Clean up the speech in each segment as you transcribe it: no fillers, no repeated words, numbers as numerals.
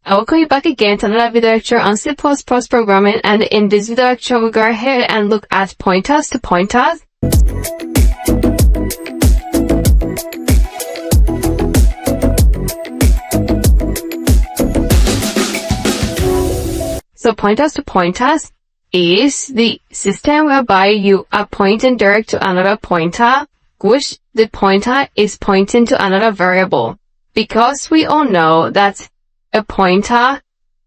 I will call you back again to another video lecture on C++ programming, and in this video lecture we'll go ahead and look at pointers to pointers. So pointers to pointers is the system whereby you are pointing direct to another pointer, which the pointer is pointing to another variable. Because we all know that a pointer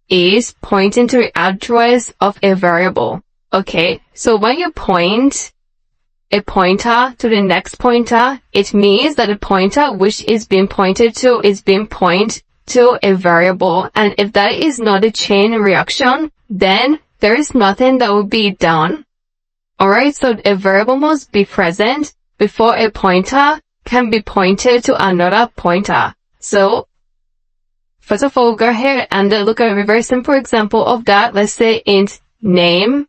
is pointing to the address of a variable. Okay, so when you point a pointer to the next pointer, it means that the pointer which is being pointed to is being pointed to a variable, and if that is not a chain reaction, then there is nothing that will be done. Alright, so a variable must be present before a pointer can be pointed to another pointer. So first of all, we'll go ahead and look at a very simple example of that. Let's say int name,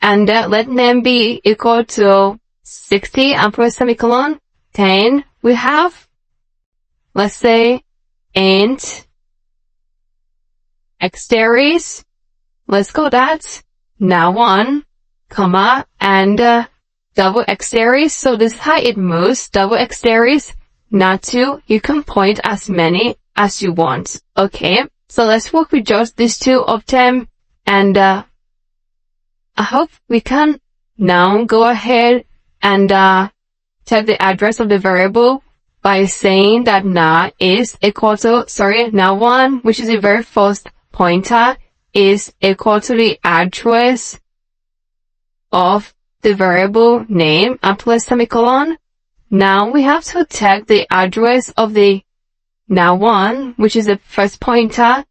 and let name be equal to 60 and put a semicolon. Then we have, let's say, int xDaries. Let's go that now1, comma, and double xDaries. So this is how it moves, double xDaries, now2. You can point as many as you want. Okay, so let's work with just these two of them, and I hope we can now go ahead and check the address of the variable by saying that now is equal to, now1, which is the very first pointer, is equal to the address of the variable name and plus semicolon. Now we have to take the address of the now1, which is the first pointer,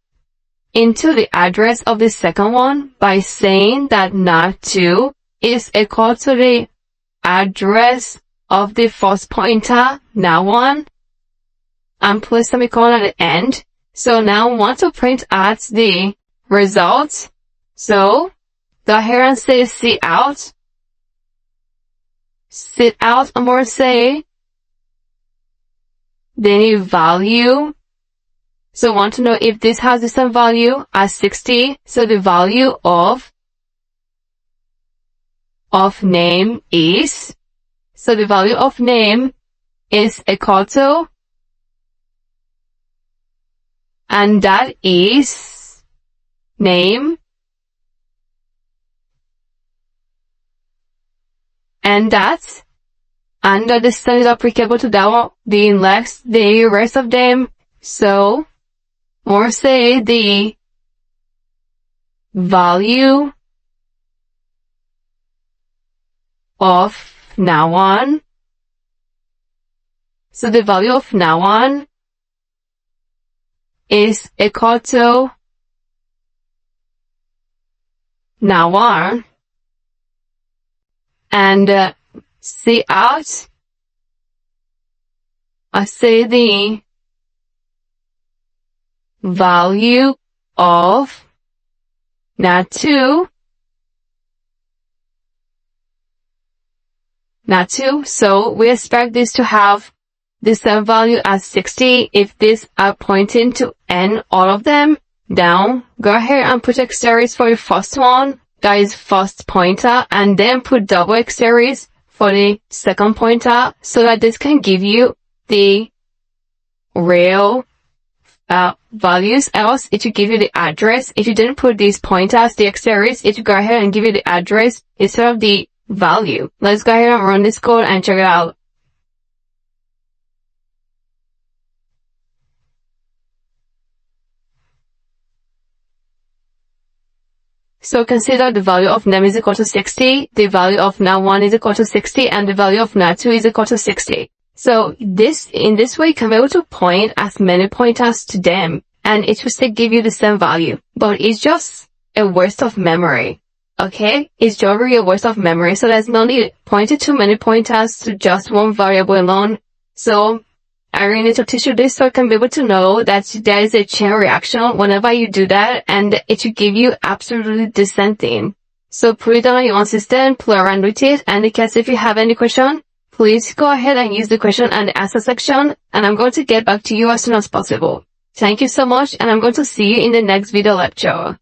into the address of the second one by saying that now2 is equal to the address of the first pointer, now1, and plus semicolon at the end. So now we want to print out the results. So go ahead and say cout, and we'll say the new value. So we want to know if this has the same value as 60. So the value of name is, so the value of name is equal to, and that is name, and that's, and the distance is applicable to that one, the rest of them. So or say the value of now1. So the value of now1 is equal to now1, and cout, I say the value of now2. So we expect this to have the same value as 60 if these are pointing to n, all of them. Now go ahead and put xDaries for the first one, that is first pointer, and then put double xDaries for the second pointer, so that this can give you the real values. Else it will give you the address. If you didn't put these pointers, the xDaries, it will go ahead and give you the address instead of the value. Let's go ahead and run this code and check it out. So consider the value of name is equal to 60, the value of now1 is equal to 60, and the value of now2 is equal to 60. So in this way, you can be able to point as many pointers to them, and it will still give you the same value. But it's just a waste of memory. Okay? It's just really a waste of memory. So there's no need pointing too many pointers to just one variable alone. So I really need to teach you this so you can be able to know that there is a chain reaction whenever you do that, and it will give you absolutely the same thing. So put it on your own system, play around with it, and in case if you have any question, please go ahead and use the question and answer section, and I'm going to get back to you as soon as possible. Thank you so much, and I'm going to see you in the next video lecture.